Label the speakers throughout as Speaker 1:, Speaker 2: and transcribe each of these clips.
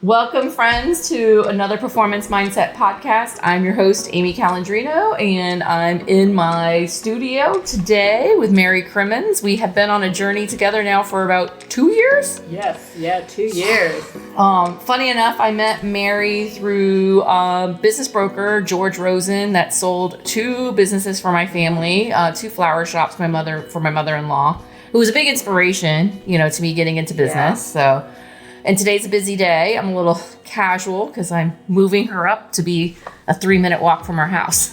Speaker 1: Welcome, friends, to another Performance Mindset podcast. I'm your host, Amy Calandrino, and I'm in my studio today with Mary Crimmins. We have been on a journey together now for about 2 years.
Speaker 2: Yes, 2 years.
Speaker 1: Funny enough, I met Mary through a business broker, George Rosen, that sold 2 businesses for my family, 2 flower shops for my mother-in-law, who was a big inspiration, to me getting into business.
Speaker 2: Yeah.
Speaker 1: And today's a busy day. I'm a little casual because I'm moving her up to be a 3-minute walk from our house.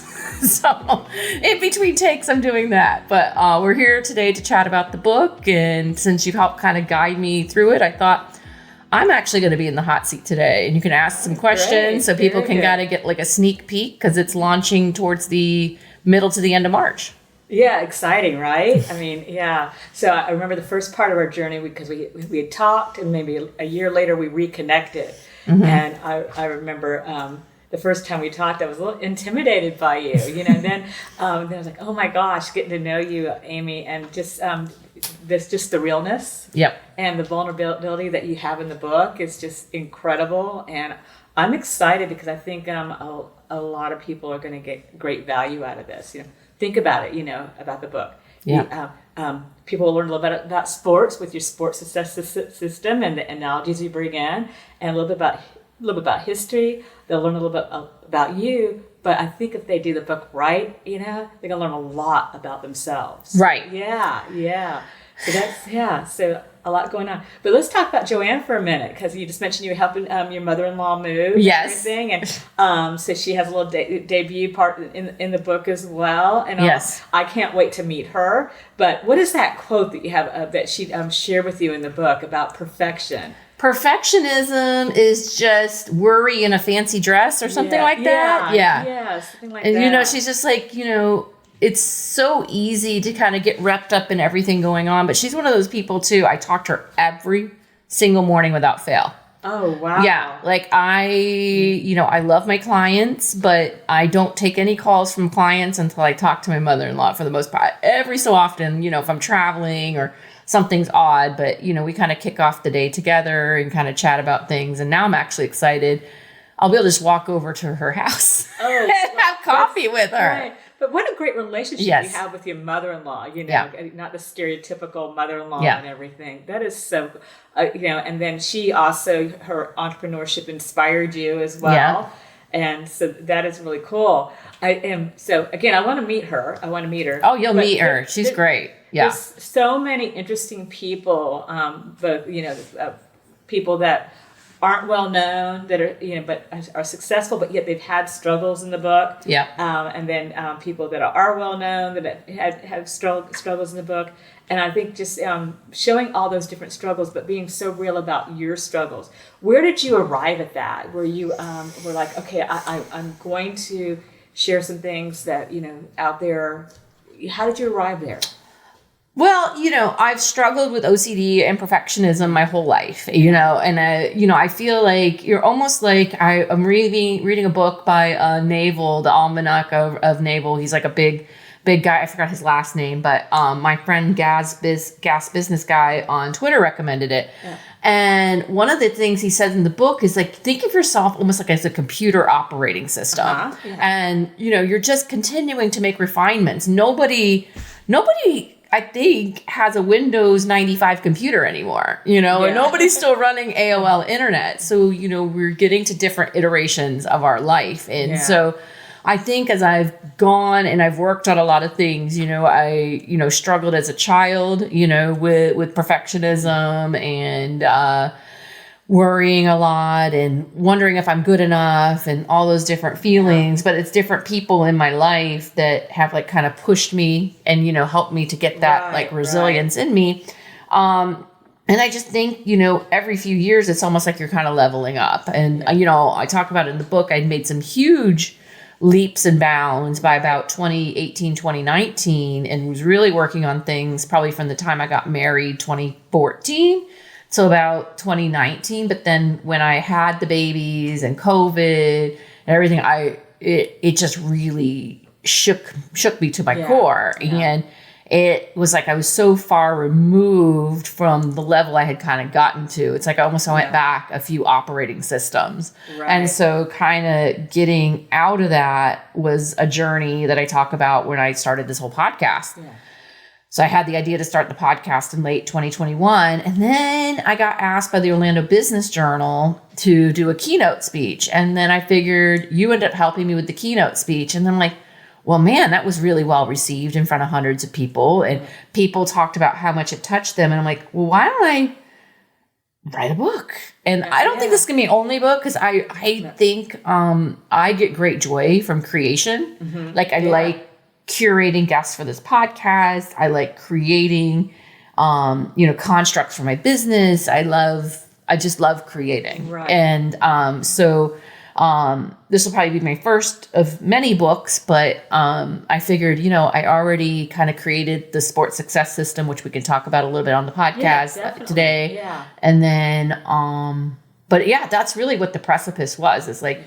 Speaker 1: So in between takes, I'm doing that. But we're here today to chat about the book. And since you've helped kind of guide me through it, I thought I'm actually going to be in the hot seat today. And you can ask some questions so people can kind of get like a sneak peek because it's launching towards the middle to the end of March.
Speaker 2: Yeah, exciting, right? I mean, yeah. So I remember the first part of our journey because we had talked, and maybe a year later we reconnected. Mm-hmm. And I remember the first time we talked, I was a little intimidated by you, And then I was like, oh my gosh, getting to know you, Amy, and just the realness,
Speaker 1: yep,
Speaker 2: and the vulnerability that you have in the book is just incredible. And I'm excited because I think a lot of people are going to get great value out of this. Think about it, about the book.
Speaker 1: Yeah.
Speaker 2: People will learn a little bit about sports with your sports success system and the analogies you bring in, and a little bit about history. They'll learn a little bit about you. But I think if they do the book right, they're gonna learn a lot about themselves.
Speaker 1: Right.
Speaker 2: Yeah. So a lot going on. But let's talk about Joanne for a minute, because you just mentioned you were helping your mother-in-law move.
Speaker 1: Yes.
Speaker 2: And everything. And so she has a little debut part in the book as well. And
Speaker 1: yes.
Speaker 2: I can't wait to meet her. But what is that quote that you have that she shared with you in the book about perfection?
Speaker 1: Perfectionism is just worry in a fancy dress or something like that.
Speaker 2: Yeah, something like that.
Speaker 1: And, she's just like, it's so easy to kind of get wrapped up in everything going on. But she's one of those people, too. I talk to her every single morning without fail.
Speaker 2: Oh, wow.
Speaker 1: Yeah. Like I love my clients, but I don't take any calls from clients until I talk to my mother-in-law for the most part. Every so often, if I'm traveling or something's odd, but, we kind of kick off the day together and kind of chat about things. And now I'm actually excited. I'll be able to just walk over to her house and have coffee with her.
Speaker 2: Right. But what a great relationship you have with your mother-in-law, not the stereotypical mother-in-law and everything. That is so, and then her entrepreneurship inspired you as well.
Speaker 1: Yeah.
Speaker 2: And so that is really cool. I want to meet her.
Speaker 1: Oh, you'll meet her. She's great. Yeah.
Speaker 2: There's so many interesting people, people that aren't well known, that are but are successful, but yet they've had struggles in the book.
Speaker 1: Yeah.
Speaker 2: And then people that are well known that have struggles in the book. And I think just showing all those different struggles, but being so real about your struggles. Where did you arrive at that? Where you were like, okay, I'm going to share some things that out there. How did you arrive there?
Speaker 1: Well, I've struggled with OCD and perfectionism my whole life, and I feel like you're almost like I'm reading a book by Naval, the Almanac of Naval. He's like a big guy. I forgot his last name, but my friend Gas Business Guy on Twitter recommended it. Yeah. And one of the things he says in the book is like, think of yourself almost like as a computer operating system. Uh-huh. Yeah. And, you're just continuing to make refinements. Nobody I think has a Windows 95 computer anymore, and nobody's still running AOL internet. So, we're getting to different iterations of our life. And so I think as I've gone and I've worked on a lot of things, I struggled as a child, with perfectionism and, worrying a lot and wondering if I'm good enough and all those different feelings, but it's different people in my life that have like kind of pushed me and, helped me to get that resilience in me. And I just think, every few years, it's almost like you're kind of leveling up. And, I talk about it in the book, I'd made some huge leaps and bounds by about 2018, 2019, and was really working on things probably from the time I got married, 2014. So about 2019, but then when I had the babies and COVID and everything, it just really shook me to my core. Yeah. it was like I was so far removed from the level I had kind of gotten to. It's like I went back a few operating systems.
Speaker 2: Right.
Speaker 1: And so kind of getting out of that was a journey that I talk about when I started this whole podcast.
Speaker 2: Yeah.
Speaker 1: So I had the idea to start the podcast in late 2021. And then I got asked by the Orlando Business Journal to do a keynote speech. And then I figured you ended up helping me with the keynote speech. And then I'm like, well, man, that was really well received in front of hundreds of people. And people talked about how much it touched them. And I'm like, well, why don't I write a book? And I don't think this is going to be an only book, because I think I get great joy from creation. Mm-hmm. Like I like curating guests for this podcast. I like creating, constructs for my business. I just love creating.
Speaker 2: Right.
Speaker 1: And so this will probably be my first of many books, but I figured, I already kind of created the sports success system, which we can talk about a little bit on the podcast today.
Speaker 2: Yeah.
Speaker 1: And then, but yeah, that's really what the precipice was. It's like,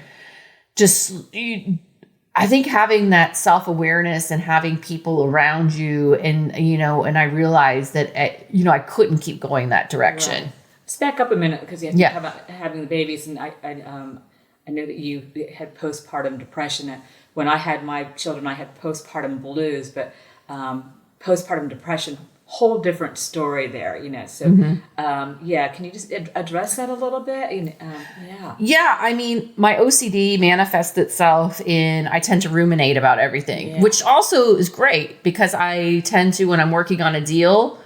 Speaker 1: I think having that self-awareness and having people around you, and, and I realized that, I couldn't keep going that direction.
Speaker 2: Right. Let's back up a minute, because you have to talk about having the babies. And I know that you had postpartum depression. When I had my children, I had postpartum blues, but postpartum depression, whole different story there, So, can you just address that a little bit?
Speaker 1: Yeah, I mean, my OCD manifests itself in, I tend to ruminate about everything, which also is great, because I tend to, when I'm working on a deal,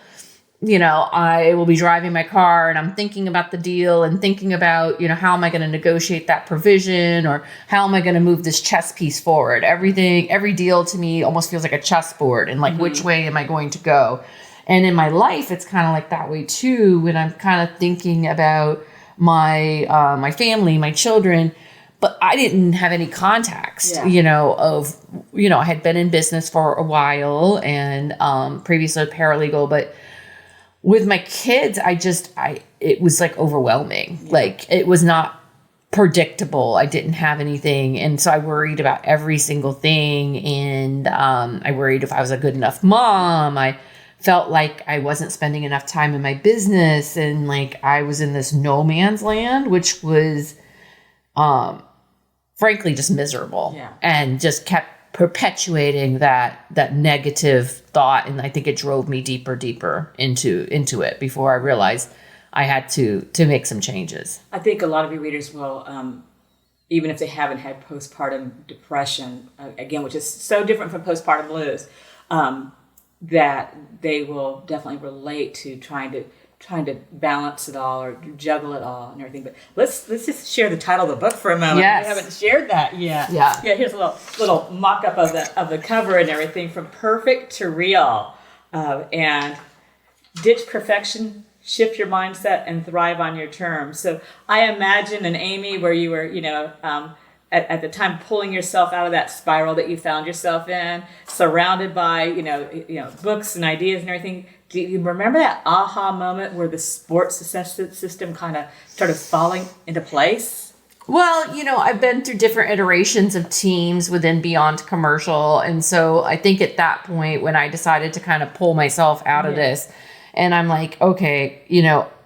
Speaker 1: I will be driving my car and I'm thinking about the deal and thinking about, how am I going to negotiate that provision, or how am I going to move this chess piece forward? Every deal to me almost feels like a chessboard, and like, which way am I going to go? And in my life, it's kind of like that way too, when I'm kind of thinking about my family, my children, but I didn't have any context, I had been in business for a while and previously a paralegal, but with my kids, it was like overwhelming. Yeah. Like, it was not predictable. I didn't have anything. And so I worried about every single thing. And I worried if I was a good enough mom. I felt like I wasn't spending enough time in my business. And like, I was in this no man's land, which was frankly just miserable. Yeah. And just kept perpetuating that negative thought. And I think it drove me deeper into it before I realized I had to make some changes.
Speaker 2: I think a lot of your readers will, even if they haven't had postpartum depression, again, which is so different from postpartum blues, that they will definitely relate to trying to balance it all or juggle it all and everything. But let's just share the title of the book for a moment.
Speaker 1: Yes.
Speaker 2: We haven't shared that yet.
Speaker 1: Yeah.
Speaker 2: Here's a little mock-up of the cover and everything, From Perfect to Real. And ditch perfection, shift your mindset, and thrive on your terms. So I imagine an Amy where you were, at the time pulling yourself out of that spiral that you found yourself in, surrounded by, books and ideas and everything. Do you remember that aha moment where the sports assessment system kind of started falling into place?
Speaker 1: Well, I've been through different iterations of teams within Beyond Commercial. And so I think at that point when I decided to kind of pull myself out of this, and I'm like, okay,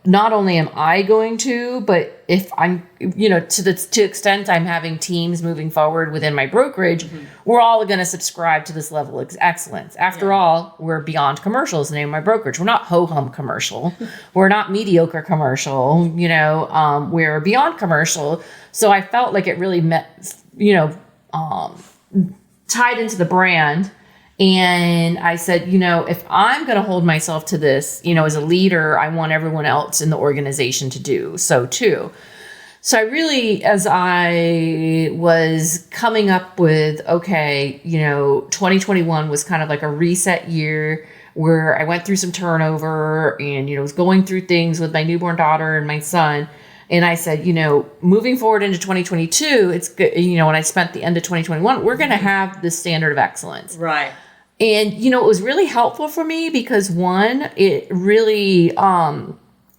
Speaker 1: not only am I going to, but if I'm, to the extent I'm having teams moving forward within my brokerage, we're all going to subscribe to this level of excellence. After all, we're Beyond Commercial is the name of my brokerage. We're not ho-hum commercial. We're not mediocre commercial. We're Beyond Commercial. So I felt like it really tied into the brand. And I said, if I'm going to hold myself to this, as a leader, I want everyone else in the organization to do so too. So I really, as I was coming up with, 2021 was kind of like a reset year where I went through some turnover and, was going through things with my newborn daughter and my son. And I said, moving forward into 2022, it's good. When I spent the end of 2021, we're going to have this standard of excellence.
Speaker 2: Right.
Speaker 1: And, it was really helpful for me because one, it really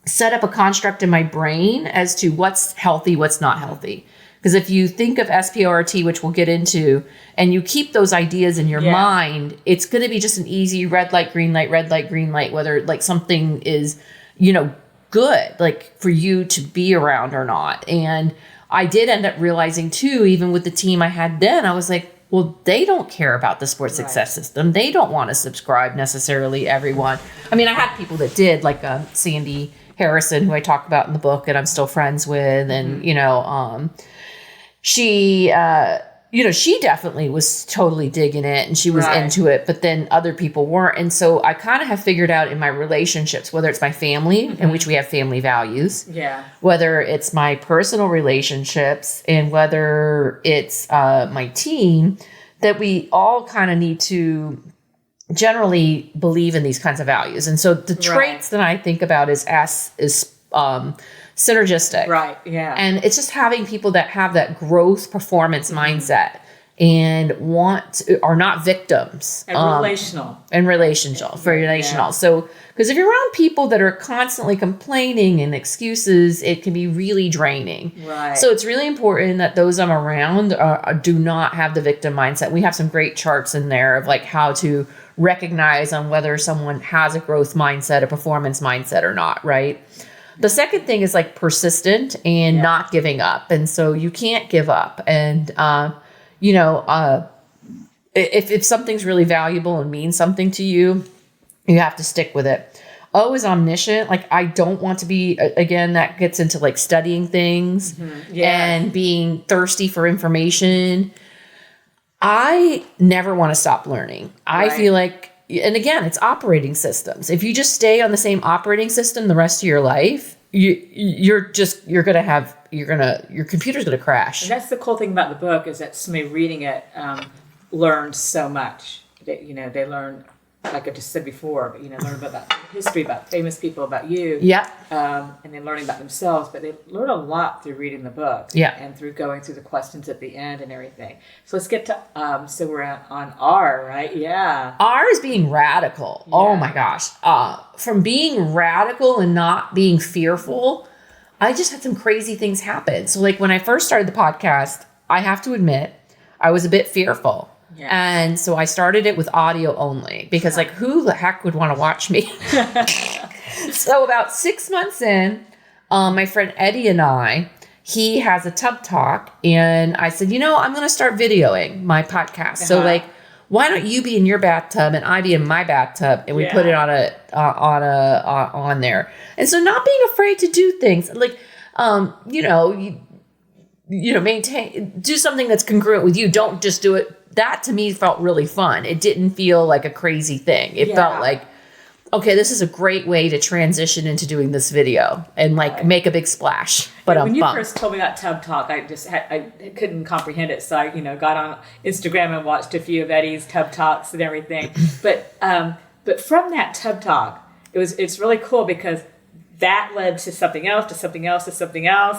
Speaker 1: set up a construct in my brain as to what's healthy, what's not healthy. Because if you think of SPORT, which we'll get into, and you keep those ideas in your mind, it's going to be just an easy red light, green light, whether like something is, good, like for you to be around or not. And I did end up realizing too, even with the team I had then, I was like, well, they don't care about the sports success system. They don't want to subscribe necessarily, everyone. I mean, I had people that did, like Sandy Harrison, who I talk about in the book and I'm still friends with. And, she definitely was totally digging it and she was into it, but then other people weren't. And so I kind of have figured out in my relationships, whether it's my family, in which we have family values, whether it's my personal relationships and whether it's my team, that we all kind of need to generally believe in these kinds of values. And so the traits that I think about is synergistic. Right. Yeah. And it's just having people that have that growth performance mindset and are not victims.
Speaker 2: And relational.
Speaker 1: So, because if you're around people that are constantly complaining and excuses, it can be really draining. Right. So it's really important that those I'm around do not have the victim mindset. We have some great charts in there of like how to recognize on whether someone has a growth mindset, a performance mindset or not. Right. The second thing is like persistent and not giving up. And so you can't give up. And, if something's really valuable and means something to you, you have to stick with it. O is omniscient. Like, I don't want to be, again, that gets into like studying things and being thirsty for information. I never want to stop learning. I feel like, and again, it's operating systems. If you just stay on the same operating system the rest of your life, your computer's going to crash.
Speaker 2: And that's the cool thing about the book is that somebody reading it learns so much. They learn, like I just said before, learn about history, about famous people, about you. Yeah. And then learning about themselves, but they learn a lot through reading the book. Yeah. And through going through the questions at the end and everything. So let's get to, so we're on R, right? Yeah.
Speaker 1: R is being radical. Yeah. Oh my gosh. From being radical and not being fearful, I just had some crazy things happen. So like when I first started the podcast, I have to admit, I was a bit fearful. Yeah. And so I started it with audio only because like who the heck would want to watch me? So about 6 months in, my friend Eddie and he has a tub talk and I said, I'm going to start videoing my podcast. So like, why don't you be in your bathtub and I be in my bathtub and we put it on there. And so not being afraid to do things like, do something that's congruent with you. Don't just do it. That to me felt really fun. It didn't feel like a crazy thing. It felt like, okay, this is a great way to transition into doing this video and like make a big splash. But
Speaker 2: when you first told me about Tub Talk, I couldn't comprehend it. So I, got on Instagram and watched a few of Eddie's Tub Talks and everything. But from that Tub Talk, it's really cool because that led to something else, to something else, to something else.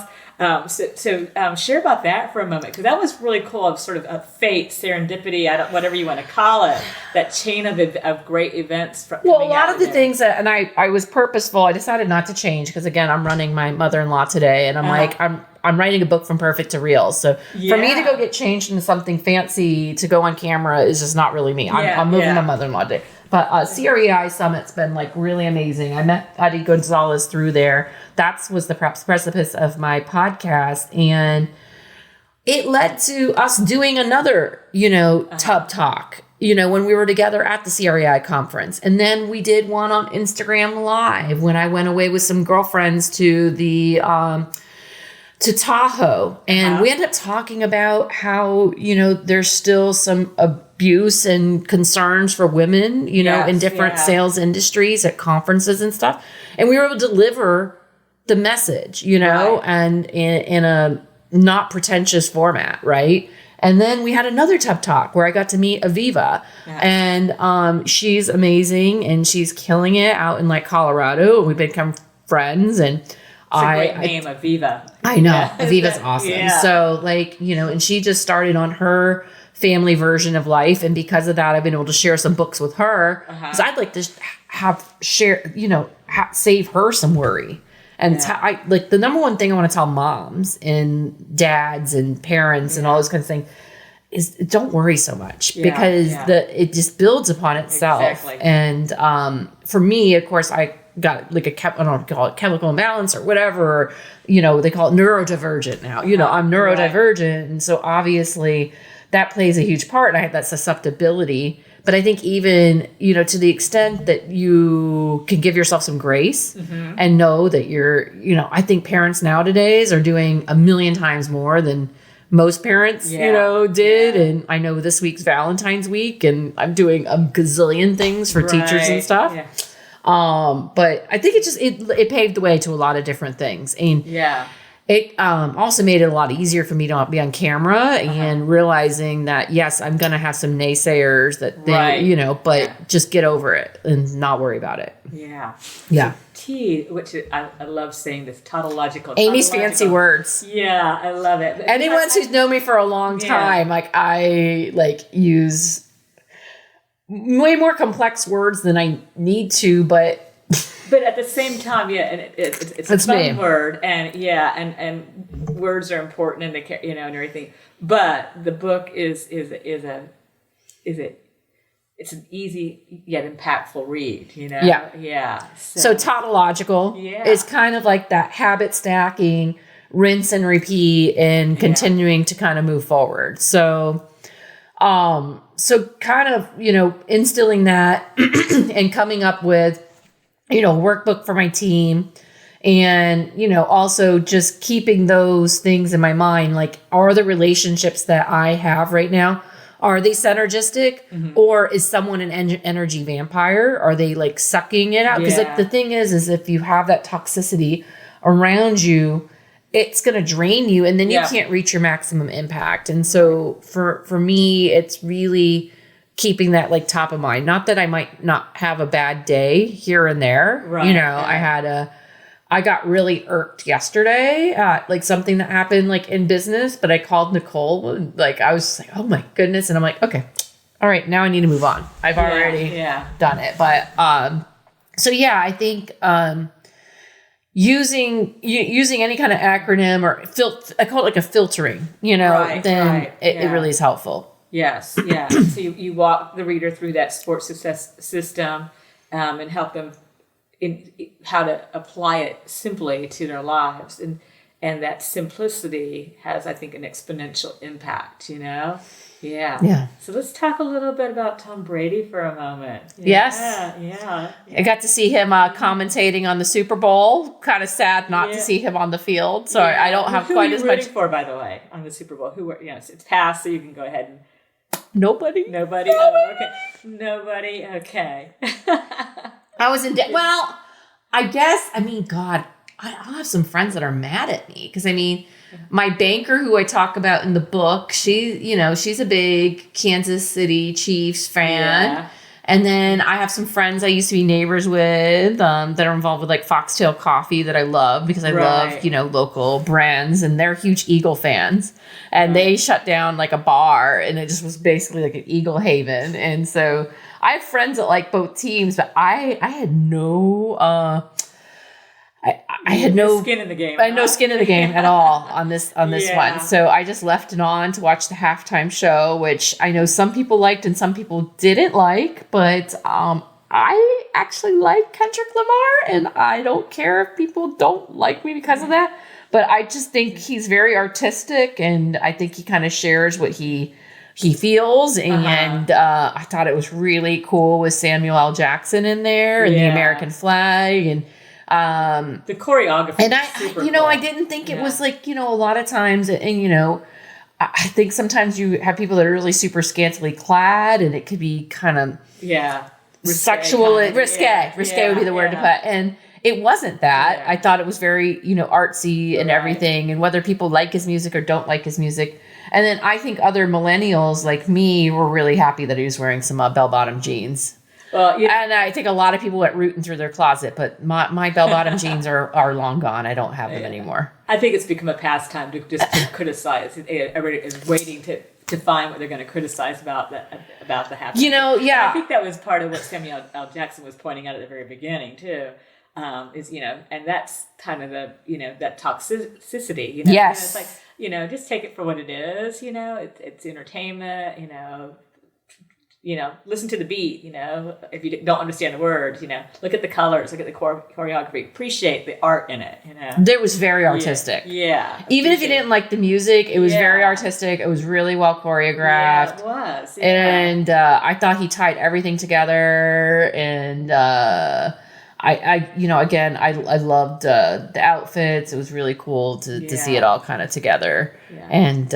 Speaker 2: So share about that for a moment, because that was really cool, of sort of a fate, serendipity, whatever you want to call it, that chain of great events.
Speaker 1: A lot of the things that, and I was purposeful. I decided not to change because again, I'm running my mother-in-law today, and I'm like, I'm writing a book from perfect to real. So for me to go get changed into something fancy to go on camera is just not really me. I'm moving my mother-in-law today. But CREI Summit's been like really amazing. I met Eddie Gonzalez through there. That was the precipice of my podcast. And it led to us doing another, Tub Talk, when we were together at the CREI conference. And then we did one on Instagram Live when I went away with some girlfriends to the to Tahoe. And we ended up talking about how, there's still some abuse and concerns for women, in different sales industries at conferences and stuff. And we were able to deliver the message, and in a not pretentious format, right? And then we had another Tub Talk where I got to meet Aviva. And she's amazing and she's killing it out in like Colorado. And we've become friends and
Speaker 2: it's a great name, Aviva.
Speaker 1: I know. Aviva's awesome. Yeah. So like, and she just started on her family version of life. And because of that, I've been able to share some books with her because I'd like to save her some worry. And like the number one thing I want to tell moms and dads and parents and all those kinds of things is don't worry so much because it just builds upon itself.
Speaker 2: Exactly.
Speaker 1: And for me, of course, I got like I don't call it chemical imbalance or whatever, or, they call it neurodivergent now. I'm neurodivergent. And so obviously that plays a huge part. And I have that susceptibility. But I think even, to the extent that you can give yourself some grace and know that you're, I think parents nowadays are doing a million times more than most parents, did. And I know this week's Valentine's week and I'm doing a gazillion things for teachers and stuff.
Speaker 2: Yeah.
Speaker 1: But I think it paved the way to a lot of different things. And it also made it a lot easier for me to not be on camera and realizing that, yes, I'm going to have some naysayers that they, but just get over it and not worry about it.
Speaker 2: Yeah.
Speaker 1: Yeah.
Speaker 2: So T, which I love saying this, tautological.
Speaker 1: Amy's fancy words.
Speaker 2: Yeah, I love it.
Speaker 1: Anyone who's known me for a long time, I use way more complex words than I need to, but
Speaker 2: at the same time, and it's a fun word, and and words are important, and they and everything. But the book is it's an easy yet impactful read. Yeah.
Speaker 1: So tautological is kind of like that habit stacking, rinse and repeat, and continuing to kind of move forward. So kind of instilling that and coming up with workbook for my team and, also just keeping those things in my mind. Like, are the relationships that I have right now, are they synergistic or is someone an energy vampire? Are they like sucking it out? Because like the thing is if you have that toxicity around you, it's going to drain you and then you can't reach your maximum impact. And so for me, it's really keeping that like top of mind. Not that I might not have a bad day here and there. Right. I got really irked yesterday at like something that happened like in business, but I called Nicole and like, I was just like, oh my goodness. And I'm like, okay, all right, now I need to move on. I've already done it. But, I think, using any kind of acronym or I call it like a filtering, it really is helpful.
Speaker 2: Yes, yeah. So you walk the reader through that sports success system and help them in how to apply it simply to their lives. And that simplicity has, I think, an exponential impact, Yeah.
Speaker 1: Yeah.
Speaker 2: So let's talk a little bit about Tom Brady for a moment.
Speaker 1: Yes.
Speaker 2: Yeah.
Speaker 1: I got to see him commentating on the Super Bowl. Kind of sad not to see him on the field. So I don't have quite as much. Who are you
Speaker 2: rooting for, by the way, on the Super Bowl? It's past, so you can go ahead and.
Speaker 1: Nobody.
Speaker 2: Oh, okay. Nobody. Okay.
Speaker 1: I was in well, I guess, God, I'll have some friends that are mad at me because my banker who I talk about in the book, she's a big Kansas City Chiefs fan. Yeah. And then I have some friends I used to be neighbors with that are involved with like Foxtail Coffee that I love because I love, local brands, and they're huge Eagle fans. And they shut down like a bar and it just was basically like an Eagle haven. And so I have friends that like both teams, but I had no I had no
Speaker 2: skin in the game.
Speaker 1: I had no skin in the game at all on this one. So I just left it on to watch the halftime show, which I know some people liked and some people didn't like, but I actually like Kendrick Lamar and I don't care if people don't like me because of that. But I just think he's very artistic and I think he kind of shares what he feels. And I thought it was really cool with Samuel L. Jackson in there and the American flag and
Speaker 2: the choreography.
Speaker 1: And I didn't think it was like, a lot of times, and I think sometimes you have people that are really super scantily clad and it could be kind of sexual, risque would be the word to put. And it wasn't that. I thought it was very, artsy and everything, and whether people like his music or don't like his music. And then I think other millennials like me were really happy that he was wearing some bell-bottom jeans. Well, and I think a lot of people went rooting through their closet, but my bell-bottom jeans are long gone. I don't have them anymore.
Speaker 2: I think it's become a pastime to criticize. Everybody is waiting to find what they're going to criticize about the halftime.
Speaker 1: I
Speaker 2: think that was part of what Samuel L. Jackson was pointing out at the very beginning too. is, and that's kind of the, that toxicity,
Speaker 1: Yes.
Speaker 2: it's like, just take it for what it is, it's entertainment, listen to the beat, if you don't understand the words, look at the colors, look at the choreography, appreciate the art in it,
Speaker 1: It was very artistic.
Speaker 2: Yeah.
Speaker 1: Even if you didn't like the music, it was very artistic. It was really well choreographed.
Speaker 2: Yeah, it was. Yeah.
Speaker 1: And I thought he tied everything together. And again, I loved the outfits. It was really cool to see it all kind of together.
Speaker 2: Yeah.
Speaker 1: And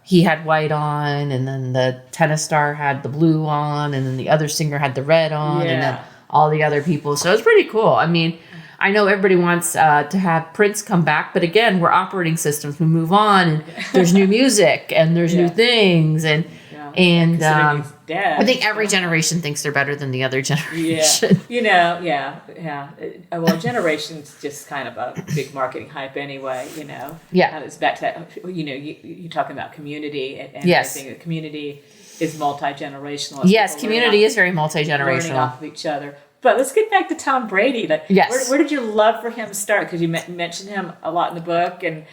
Speaker 1: he had white on, and then the tennis star had the blue on, and then the other singer had the red on, and then all the other people. So it was pretty cool. I mean, I know everybody wants to have Prince come back, but again, we're operating systems. We move on, and there's new music, and there's new things, and he's dead. I think every generation thinks they're better than the other generation.
Speaker 2: Well, generation's just kind of a big marketing hype anyway,
Speaker 1: Yeah.
Speaker 2: It's back to that, you're talking about community and
Speaker 1: yes.
Speaker 2: I think the community is multi-generational.
Speaker 1: Yes, community is very multi-generational.
Speaker 2: Learning off of each other. But let's get back to Tom Brady.
Speaker 1: Yes.
Speaker 2: Where did your love for him start? Because you mentioned him a lot in the book, and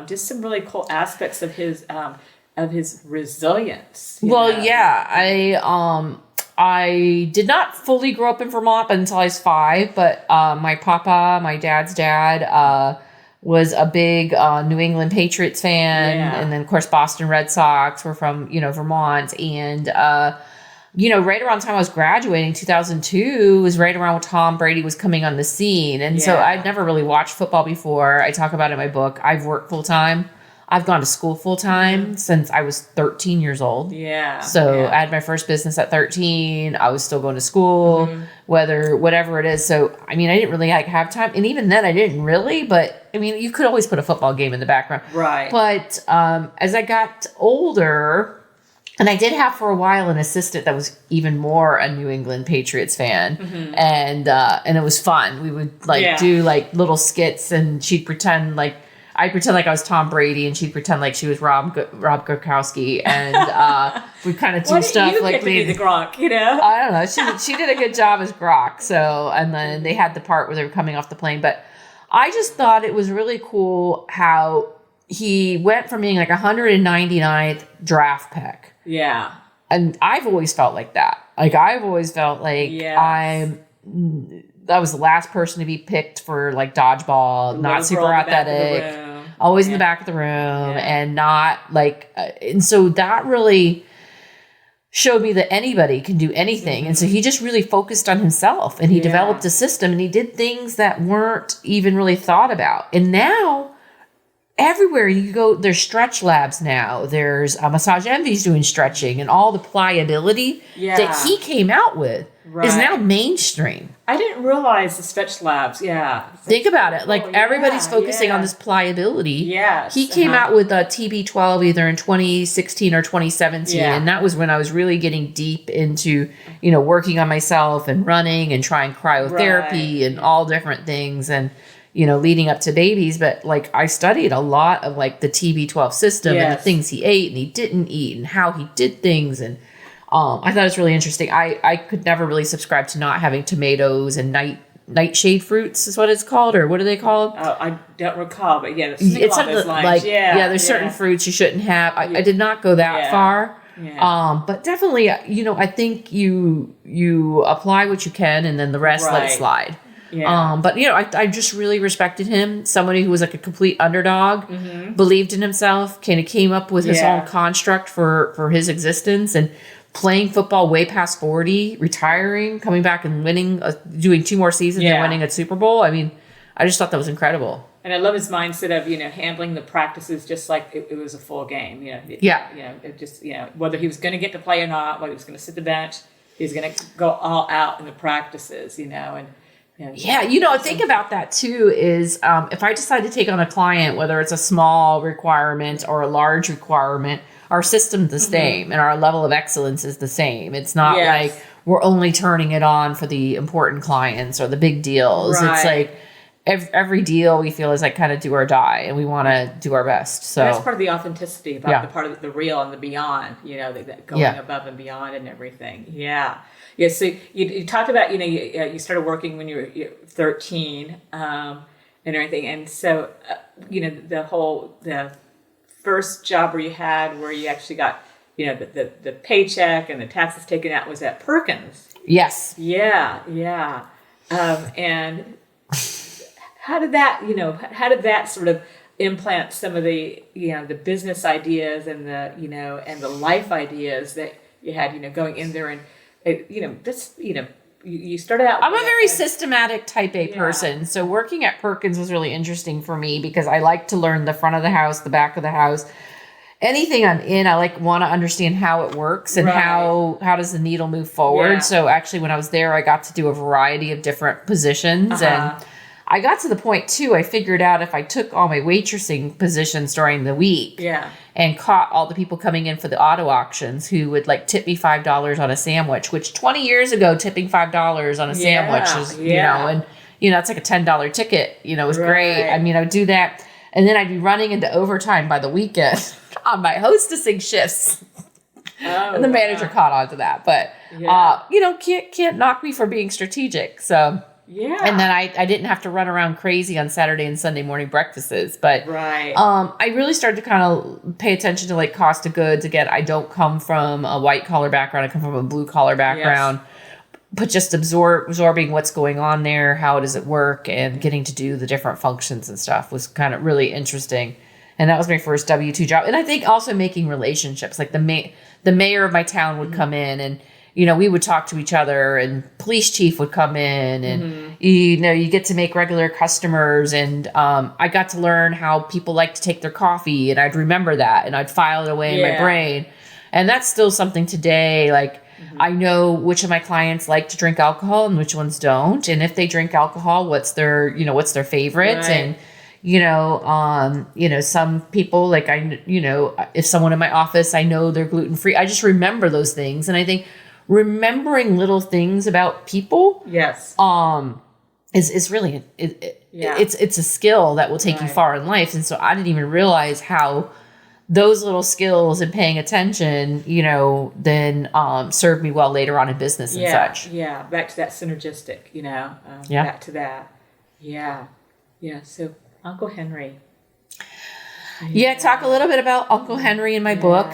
Speaker 2: just some really cool aspects of his resilience.
Speaker 1: I did not fully grow up in Vermont until I was 5, but my dad's dad, was a big New England Patriots fan, and then of course Boston Red Sox were from Vermont, and right around the time I was graduating, 2002 was right around when Tom Brady was coming on the scene, and so I'd never really watched football before. I talk about it in my book. I've worked full time. I've gone to school full time since I was 13 years old.
Speaker 2: Yeah.
Speaker 1: So I had my first business at 13. I was still going to school, whatever it is. So, I mean, I didn't really have time. And even then I didn't really, but I mean, you could always put a football game in the background.
Speaker 2: Right.
Speaker 1: But as I got older, and I did have for a while an assistant that was even more a New England Patriots fan. And it was fun. We would do little skits, and she'd pretend I'd pretend like I was Tom Brady, and she'd pretend like she was Rob Gronkowski, and we'd kind of do stuff
Speaker 2: you
Speaker 1: like
Speaker 2: get to be the Gronk,
Speaker 1: I don't know. She did a good job as Gronk. So, and then they had the part where they were coming off the plane, but I just thought it was really cool how he went from being 199th draft pick.
Speaker 2: Yeah.
Speaker 1: And I've always felt like that. I've always felt like I was the last person to be picked for dodgeball, not super athletic. Always in the back of the room, and not and so that really showed me that anybody can do anything. And so he just really focused on himself, and he developed a system, and he did things that weren't even really thought about. And now everywhere you go, there's stretch labs now. There's Massage Envy's doing stretching, and all the pliability that he came out with is now mainstream.
Speaker 2: I didn't realize the stretch labs. Yeah.
Speaker 1: Think about it. Everybody's focusing on this pliability.
Speaker 2: Yes.
Speaker 1: He came out with a TB12 either in 2016 or 2017. And that was when I was really getting deep into, working on myself and running and trying cryotherapy and all different things. And, leading up to babies. But I studied a lot of the TB12 system and the things he ate and he didn't eat and how he did things. And I thought it was really interesting. I could never really subscribe to not having tomatoes and nightshade fruits is what it's called, or what are they called?
Speaker 2: Oh, I don't recall, but
Speaker 1: it's something there's certain fruits you shouldn't have. I did not go that far. Yeah. But definitely, I think you apply what you can, and then the rest let it slide. Yeah. But I just really respected him. Somebody who was a complete underdog, believed in himself, kind of came up with his own construct for his existence, and playing football way past 40, retiring, coming back and winning, doing 2 more seasons and winning a Super Bowl. I mean, I just thought that was incredible.
Speaker 2: And I love his mindset of, handling the practices just like it was a full game. Whether he was going to get to play or not, whether he was going to sit the bench, he was going to go all out in the practices, think about that too is if I decide to take on a client, whether it's a small requirement or a large requirement, our system's the same and our level of excellence is the same. It's not like we're only turning it on for the important clients or the big deals. Right. It's every deal we feel is kind of do or die, and we want to do our best. So and that's part of the authenticity about the part of the real and the beyond, that going above and beyond and everything. Yeah. Yeah. So you talked about, you started working when you were 13 and everything. And so, the first job where you actually got, the paycheck and the taxes taken out was at Perkins.
Speaker 1: Yes.
Speaker 2: Yeah. Yeah. And how did that sort of implant some of the, the business ideas and the life ideas that you had, going in there and, you started out.
Speaker 1: I'm a very systematic type A person. So working at Perkins was really interesting for me because I like to learn the front of the house, the back of the house. Anything I'm in, I want to understand how it works and how does the needle move forward. Yeah. So actually when I was there, I got to do a variety of different positions and I got to the point too, I figured out if I took all my waitressing positions during the week and caught all the people coming in for the auto auctions who would tip me $5 on a sandwich, which 20 years ago, tipping $5 on a sandwich is, and it's like a $10 ticket, it was great. I mean, I would do that. And then I'd be running into overtime by the weekend on my hostessing shifts. And the manager caught on to that, but, can't knock me for being strategic. So, and then I didn't have to run around crazy on Saturday and Sunday morning breakfasts, but, I really started to kind of pay attention to cost of goods. Again, I don't come from a white collar background. I come from a blue collar background, but just absorbing what's going on there. How does it work? And getting to do the different functions and stuff was kind of really interesting. And that was my first W-2 job. And I think also making relationships, the mayor of my town would come in and, we would talk to each other and police chief would come in and, you get to make regular customers. And I got to learn how people like to take their coffee and I'd remember that and I'd file it away in my brain. And that's still something today. I know which of my clients like to drink alcohol and which ones don't. And if they drink alcohol, what's their favorite? And, some people if someone in my office, I know they're gluten-free. I just remember those things. And I think remembering little things about people, is really, it's a skill that will take you far in life. And so I didn't even realize how those little skills and paying attention, then served me well later on in business and such.
Speaker 2: Yeah, back to that synergistic, back to that. Yeah. So Uncle Henry.
Speaker 1: Talk a little bit about Uncle Henry in my book.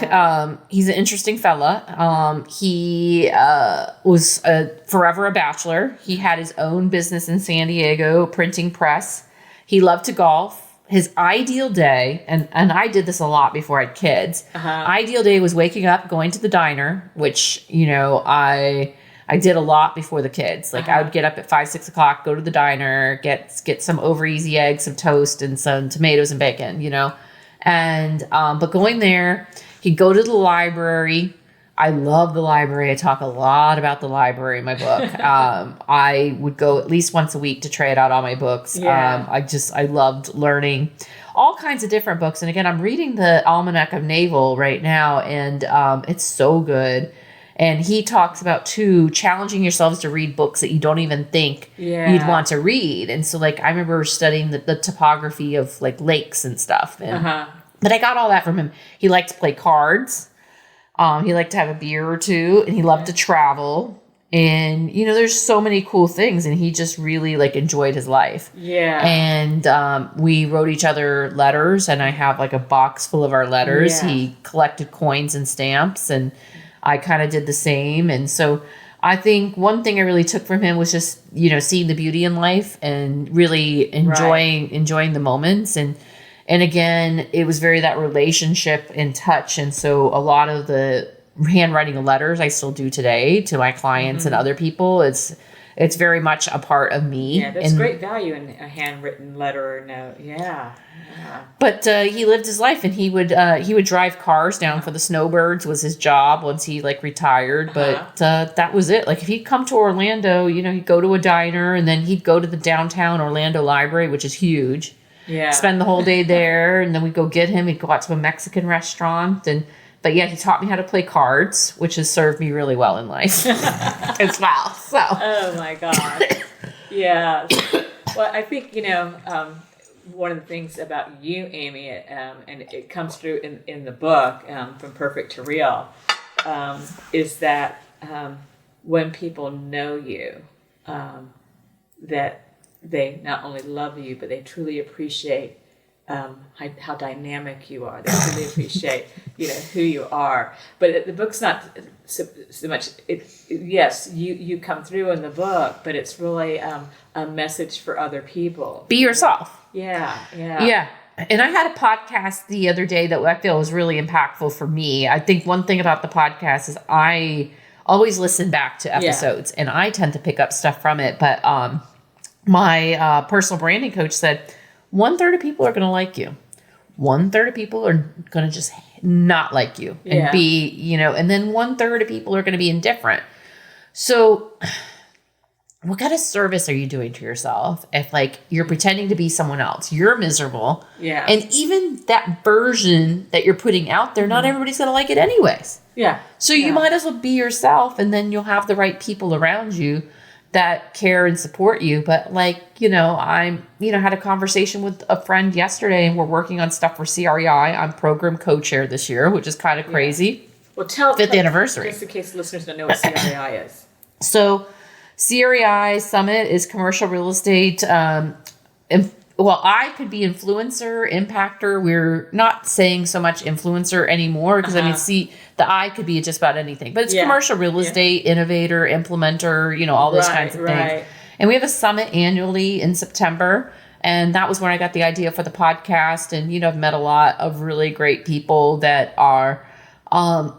Speaker 1: He's an interesting fella. He was forever a bachelor. He had his own business in San Diego, printing press. He loved to golf. His ideal day, and I did this a lot before I had kids. Ideal day was waking up, going to the diner, which, I did a lot before the kids. I would get up at 5, 6 o'clock, go to the diner, get some over easy eggs, some toast, and some tomatoes and bacon, And, but going there, he'd go to the library. I love the library. I talk a lot about the library in my book. I would go at least once a week to try out all my books. I loved learning all kinds of different books. And again, I'm reading the Almanac of Naval right now, and it's so good. And he talks about, too, challenging yourselves to read books that you don't even think you'd want to read. And so, I remember studying the topography of, lakes and stuff. And, but I got all that from him. He liked to play cards. He liked to have a beer or two. And he loved to travel. And, there's so many cool things. And he just really, enjoyed his life. Yeah. And we wrote each other letters. And I have, a box full of our letters. Yeah. He collected coins and stamps. And I kind of did the same. And so I think one thing I really took from him was just, seeing the beauty in life and really enjoying the moments. And again, it was very that relationship and touch. And so a lot of the handwriting of letters I still do today to my clients and other people. It's very much a part of me.
Speaker 2: Yeah, there's great value in a handwritten letter or note. Yeah.
Speaker 1: But he lived his life, and he would drive cars down for the snowbirds was his job once he retired. But that was it. If he'd come to Orlando, he'd go to a diner, and then he'd go to the downtown Orlando library, which is huge. Yeah. Spend the whole day there, and then we'd go get him. He'd go out to a Mexican restaurant, but he taught me how to play cards, which has served me really well in life as well. So.
Speaker 2: Oh my God. Yeah. Well, I think, one of the things about you, Amy, and it comes through in the book, From Perfect to Real, is that when people know you, that they not only love you, but they truly appreciate how dynamic you are. They really appreciate, who you are. But the book's not so much. Yes, you come through in the book, but it's really a message for other people.
Speaker 1: Be yourself.
Speaker 2: Yeah.
Speaker 1: And I had a podcast the other day that I feel was really impactful for me. I think one thing about the podcast is I always listen back to episodes, and I tend to pick up stuff from it. But my personal branding coach said 1/3 of people are going to like you. 1/3 of people are going to just not like you and be, and then 1/3 of people are going to be indifferent. So what kind of service are you doing to yourself if you're pretending to be someone else? You're miserable.
Speaker 2: Yeah.
Speaker 1: And even that version that you're putting out there, not everybody's going to like it anyways.
Speaker 2: Yeah.
Speaker 1: So you might as well be yourself, and then you'll have the right people around you that care and support you. But I had a conversation with a friend yesterday, and we're working on stuff for CREI. I'm program co-chair this year, which is kind of crazy.
Speaker 2: Well, tell
Speaker 1: 5th anniversary.
Speaker 2: Just in case listeners don't know what CREI is.
Speaker 1: So CREI Summit is commercial real estate. I could be influencer, impactor. We're not saying so much influencer anymore because the I could be just about anything. But it's commercial real estate, innovator, implementer, all those kinds of things. And we have a summit annually in September. And that was when I got the idea for the podcast. And, I've met a lot of really great people that are, that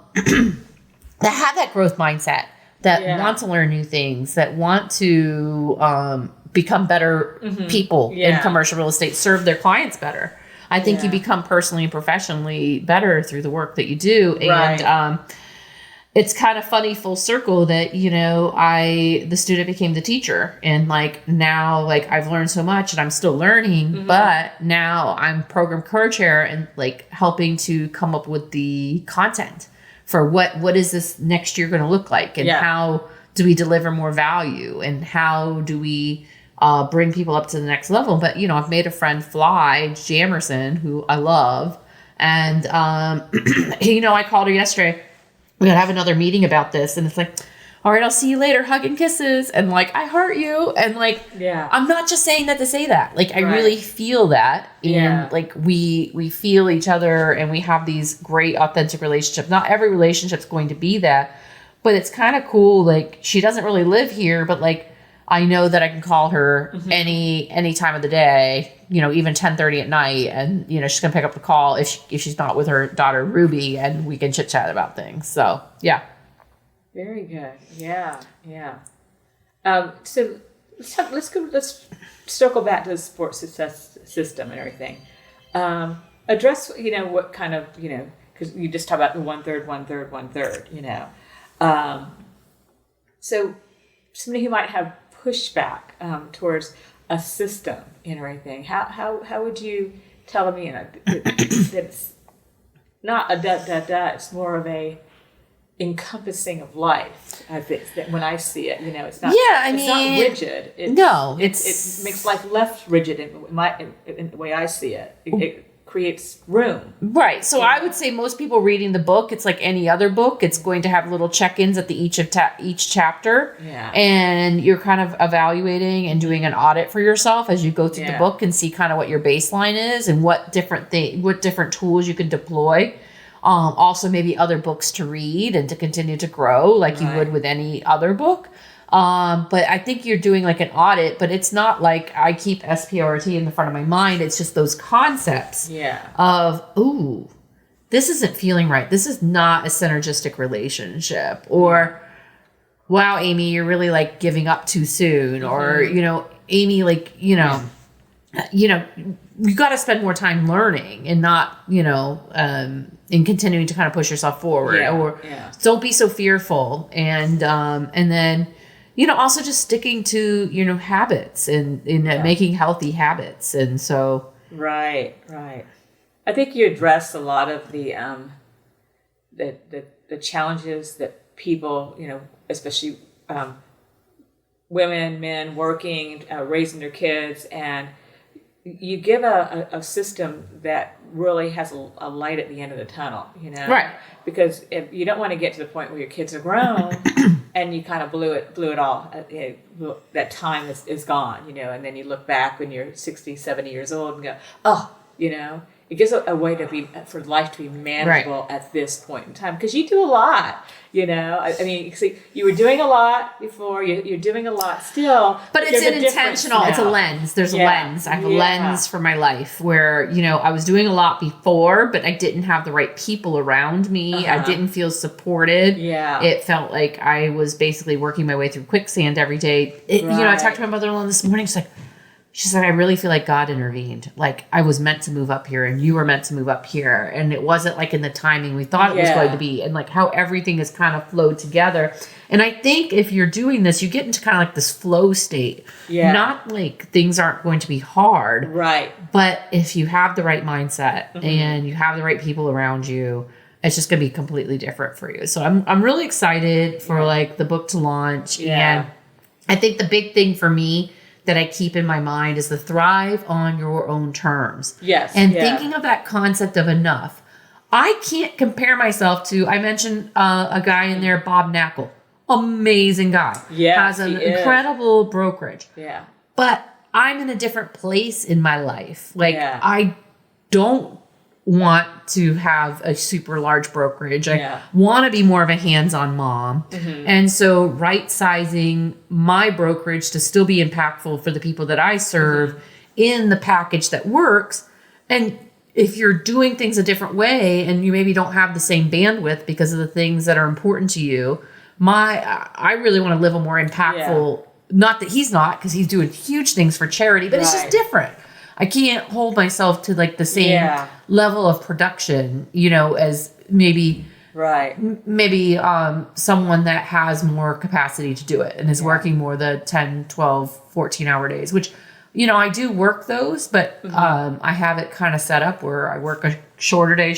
Speaker 1: have that growth mindset, that want to learn new things, that want to become better people in commercial real estate, serve their clients better. I think you become personally and professionally better through the work that you do. And it's kind of funny full circle that, the student became the teacher. And now I've learned so much and I'm still learning, but now I'm program co-chair and helping to come up with the content for what is this next year going to look like, and how do we deliver more value, and how do we bring people up to the next level. But I've made a friend fly, Jamerson, who I love, and I called her yesterday. We're gonna have another meeting about this, and it's all right, I'll see you later, hug and kisses, and I heart you, and I'm not just saying that to say that, I really feel that, and we feel each other, and we have these great authentic relationships. Not every relationship's going to be that, but it's kind of cool. She doesn't really live here, but I know that I can call her any time of the day, even 10:30 at night, and she's gonna pick up the call if she's not with her daughter Ruby, and we can chit chat about things. So yeah.
Speaker 2: Very good. Yeah. So let's circle back to the support success system and everything. Address, what kind of, because you just talk about the 1/3, 1/3, 1/3, So somebody who might have pushback towards a system and everything, how would you tell them, that it's not a it's more of a encompassing of life. I think that when I see it, it's not. Yeah, it's not rigid. It makes life less rigid in the way I see it. It creates room.
Speaker 1: Right. So I would say most people reading the book, it's like any other book. It's going to have little check-ins at the each chapter. Yeah. And you're kind of evaluating and doing an audit for yourself as you go through the book and see kind of what your baseline is and what different tools you can deploy. Also maybe other books to read and to continue to grow like you would with any other book. But I think you're doing an audit, but it's not I keep SPRT in the front of my mind. It's just those concepts of, ooh, this isn't feeling right. This is not a synergistic relationship. Or, wow, Amy, you're really giving up too soon. Or, Amy, you got to spend more time learning and not, in continuing to kind of push yourself forward. Don't be so fearful. And then, also just sticking to, habits and making healthy habits. And so. Right.
Speaker 2: I think you address a lot of the challenges that people, especially women, men working, raising their kids, and you give a system that really has a light at the end of the tunnel, Right. Because if you don't want to get to the point where your kids are grown and you kind of blew it all. That time is gone, and then you look back when you're 60, 70 years old and go, oh, it gives a way for life to be manageable at this point in time, because you do a lot. I mean, see, you were doing a lot before. You're doing a lot still,
Speaker 1: but it's an intentional. It's a lens. There's a lens. I have a lens for my life where I was doing a lot before, but I didn't have the right people around me. I didn't feel supported.
Speaker 2: Yeah,
Speaker 1: it felt like I was basically working my way through quicksand every day. I talked to my mother-in-law this morning. She's like, I really feel like God intervened. Like I was meant to move up here and you were meant to move up here. And it wasn't like in the timing we thought it was going to be. And like how everything has kind of flowed together. And I think if you're doing this, you get into kind of like this flow state. Yeah. Not like things aren't going to be hard.
Speaker 2: Right.
Speaker 1: But if you have the right mindset and you have the right people around you, it's just going to be completely different for you. So I'm really excited for like the book to launch. Yeah. And I think the big thing for me that I keep in my mind is the thrive on your own terms.
Speaker 2: Yes.
Speaker 1: And thinking of that concept of enough. I can't compare myself to, I mentioned a guy in there, Bob Knackle. Amazing guy.
Speaker 2: Yeah.
Speaker 1: Has an incredible brokerage.
Speaker 2: Yeah.
Speaker 1: But I'm in a different place in my life. Like I don't want to have a super large brokerage. I want to be more of a hands-on mom. And so right sizing my brokerage to still be impactful for the people that I serve in the package that works. And if you're doing things a different way and you maybe don't have the same bandwidth because of the things that are important to you, I really want to live a more impactful, not that he's not, because he's doing huge things for charity, but it's just different. I can't hold myself to like the same level of production, as maybe someone that has more capacity to do it and is working more the 10, 12, 14 hour days, which, I do work those, but I have it kind of set up where I work a shorter day,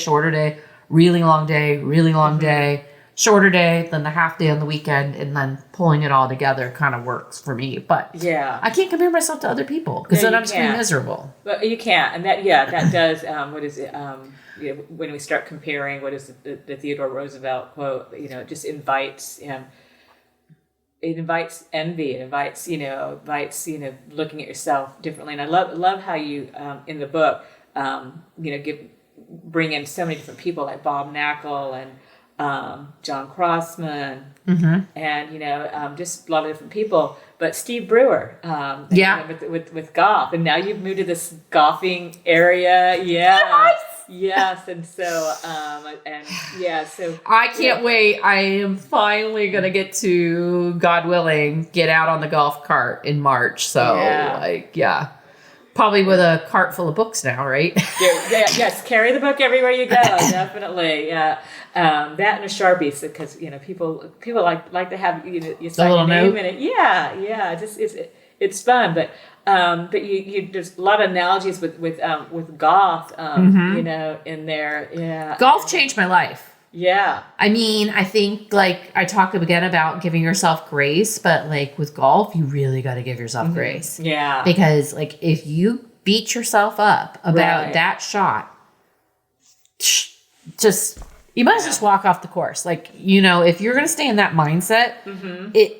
Speaker 1: really long day, shorter day, then the half day on the weekend, and then pulling it all together kind of works for me. But I can't compare myself to other people because then I'm just going to be miserable.
Speaker 2: But you can't, and that does. What is it? When we start comparing, what is the Theodore Roosevelt quote? It just invites. It invites envy. It invites looking at yourself differently. And I love how you in the book bring in so many different people like Bob Knackle and John Crossman, and just a lot of different people. But Steve Brewer, with golf, and now you've moved to this golfing area, yes, and so so
Speaker 1: I can't wait. I am finally gonna get to, God willing, get out on the golf cart in March. So probably with a cart full of books now, right?
Speaker 2: Yes, carry the book everywhere you go. Definitely, that and a Sharpie, because people like to have you sign your name in it. Yeah, just it's fun, but you there's a lot of analogies with golf, in there. Yeah,
Speaker 1: golf changed my life.
Speaker 2: Yeah.
Speaker 1: I mean, I think like I talk again about giving yourself grace, but like with golf, you really got to give yourself grace.
Speaker 2: Yeah.
Speaker 1: Because like if you beat yourself up about that shot, just you might just walk off the course. Like, if you're going to stay in that mindset,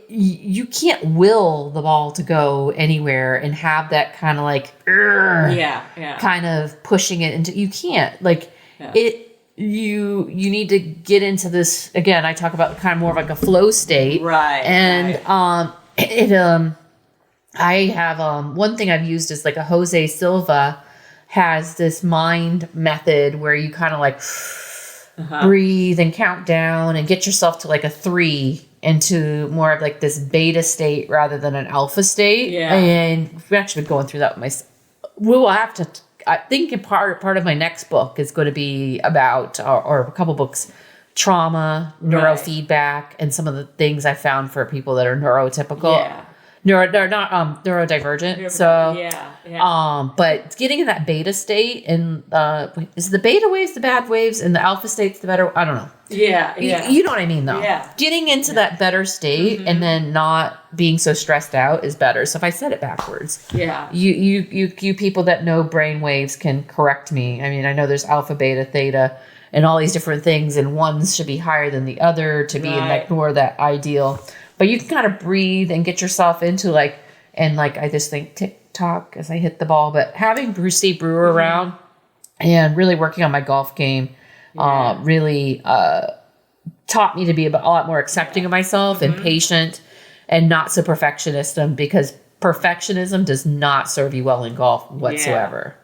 Speaker 1: you can't will the ball to go anywhere and have that kind of like kind of pushing it into, you can't like it. You need to get into this again. I talk about kind of more of like a flow state,
Speaker 2: right?
Speaker 1: And I have one thing I've used is like a Jose Silva has this mind method where you kind of like breathe and count down and get yourself to like a 3 into more of like this beta state rather than an alpha state. Yeah, and we've actually been going through that with we will have to. I think part of my next book is going to be about, or a couple books, trauma, neurofeedback, and some of the things I found for people that are neurotypical. Yeah. They're not neurodivergent. So but getting in that beta state and is the beta waves the bad waves and the alpha state's the better? I don't know.
Speaker 2: Yeah.
Speaker 1: You know what I mean though.
Speaker 2: Yeah.
Speaker 1: Getting into that better state and then not being so stressed out is better. So if I said it backwards, you people that know brain waves can correct me. I mean, I know there's alpha, beta, theta, and all these different things, and ones should be higher than the other to be in like more that ideal. but you can kind of breathe and get yourself into like, and like, I just think TikTok as I hit the ball, but having Steve Brewer around and really working on my golf game, really, taught me to be a lot more accepting of myself and patient and not so perfectionist, because perfectionism does not serve you well in golf whatsoever.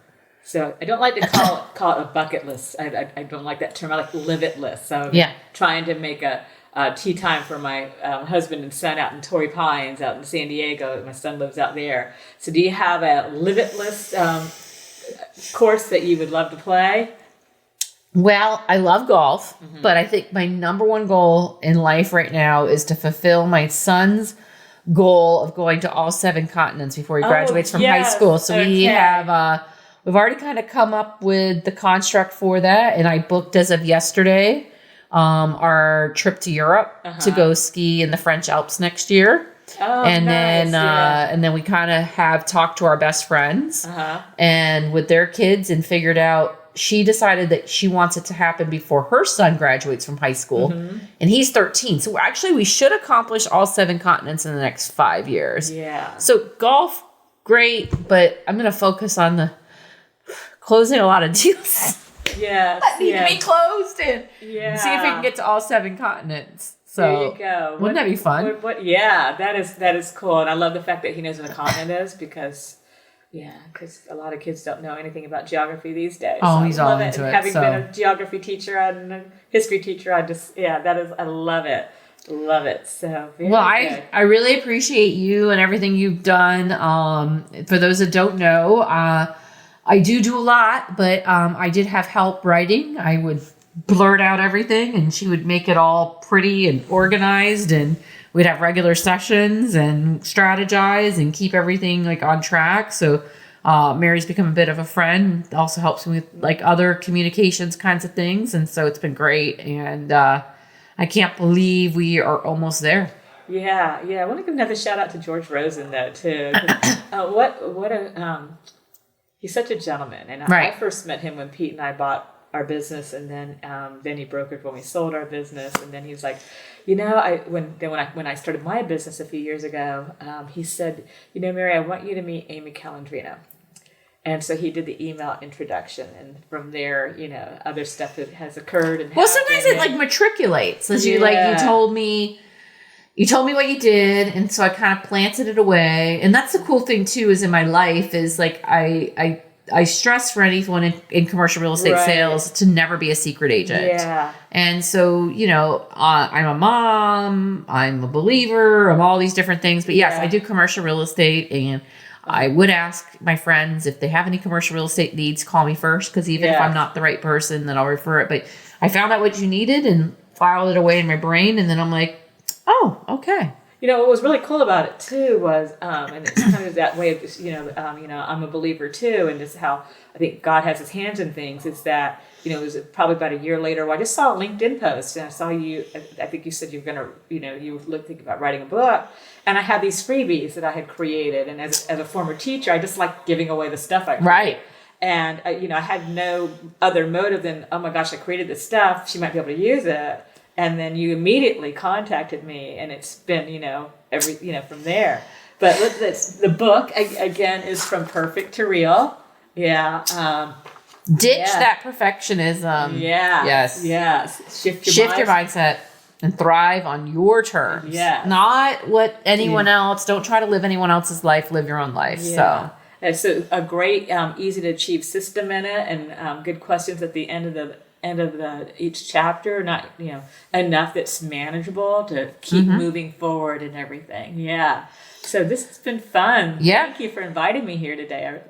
Speaker 2: So I don't like to call it a bucket list. I don't like that term. I like live it list. So trying to make a tea time for my husband and son out in Torrey Pines, out in San Diego. My son lives out there. So do you have a live it list course that you would love to play?
Speaker 1: Well, I love golf, but I think my number one goal in life right now is to fulfill my son's goal of going to all 7 continents before he graduates from high school. So we have, we've already kind of come up with the construct for that. And I booked as of yesterday, our trip to Europe to go ski in the French Alps next year. And then we kind of have talked to our best friends and with their kids and figured out, she decided that she wants it to happen before her son graduates from high school, and he's 13. So actually, we should accomplish all 7 continents in the next 5 years. Yeah. So golf, great, but I'm going to focus on the closing a lot of deals. Yeah. that need to be closed and see if we can get to all 7 continents. So
Speaker 2: there you go.
Speaker 1: Wouldn't that be fun?
Speaker 2: That is cool, and I love the fact that he knows what a continent is because a lot of kids don't know anything about geography these days.
Speaker 1: Oh, so he's all into it.
Speaker 2: Having been a geography teacher and a history teacher, I love it. Love it. So good.
Speaker 1: I really appreciate you and everything you've done. For those that don't know, I do a lot, but I did have help writing. I would blurt out everything and she would make it all pretty and organized, and we'd have regular sessions and strategize and keep everything like on track. So Mary's become a bit of a friend, also helps me with like other communications kinds of things. And so it's been great. And I can't believe we are almost there.
Speaker 2: Yeah. I want to give another shout out to George Rosen though too. He's such a gentleman. And I first met him when Pete and I bought our business, and then he brokered when we sold our business, and then he's like, when I started my business a few years ago, he said, Mary, I want you to meet Amy Calandrino. And so he did the email introduction, and from there, other stuff that has occurred. And
Speaker 1: sometimes it like matriculates. As you told me what you did, and so I kind of planted it away. And that's the cool thing too, is in my life is like I stress for anyone in commercial real estate sales to never be a secret agent. Yeah. And so, I'm a mom, I'm a believer, I'm all these different things. But yes, I do commercial real estate, and I would ask my friends if they have any commercial real estate needs, call me first, because even if I'm not the right person, then I'll refer it. But I found out what you needed and filed it away in my brain, and then I'm like, oh, okay.
Speaker 2: What was really cool about it too was, and it's kind of that way of, I'm a believer too, and just how I think God has His hands in things. Is that it was probably about a year later. I just saw a LinkedIn post, and I saw you. I think you said you were gonna, you were thinking about writing a book, and I had these freebies that I had created, and as a former teacher, I just like giving away the stuff I created. Right. And I had no other motive than, oh my gosh, I created this stuff. She might be able to use it. And then you immediately contacted me, and it's been, from there. But the book, again, is From Perfect to Real. Yeah.
Speaker 1: Ditch that perfectionism.
Speaker 2: Yeah. Yes. Shift your mindset
Speaker 1: and thrive on your terms. Yeah. Not what anyone else. Don't try to live anyone else's life. Live your own life. Yeah. So.
Speaker 2: It's a great, easy to achieve system in it, and good questions at the end of each chapter, not enough that's manageable to keep moving forward and everything. Yeah. So this has been fun. Yeah. Thank you for inviting me here today.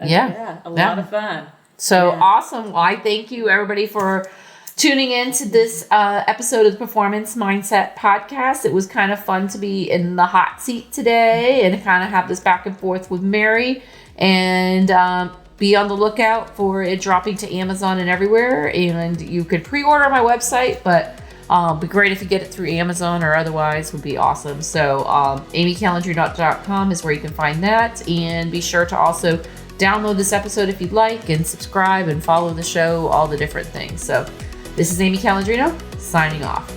Speaker 2: A lot of fun.
Speaker 1: So awesome. Well, I thank you everybody for tuning in to this episode of the Performance Mindset Podcast. It was kind of fun to be in the hot seat today and kind of have this back and forth with Mary, and be on the lookout for it dropping to Amazon and everywhere. And you could pre-order on my website, but it'd be great if you get it through Amazon or otherwise would be awesome. So amycalandrino.com is where you can find that. And be sure to also download this episode if you'd like, and subscribe and follow the show, all the different things. So this is Amy Calandrino signing off.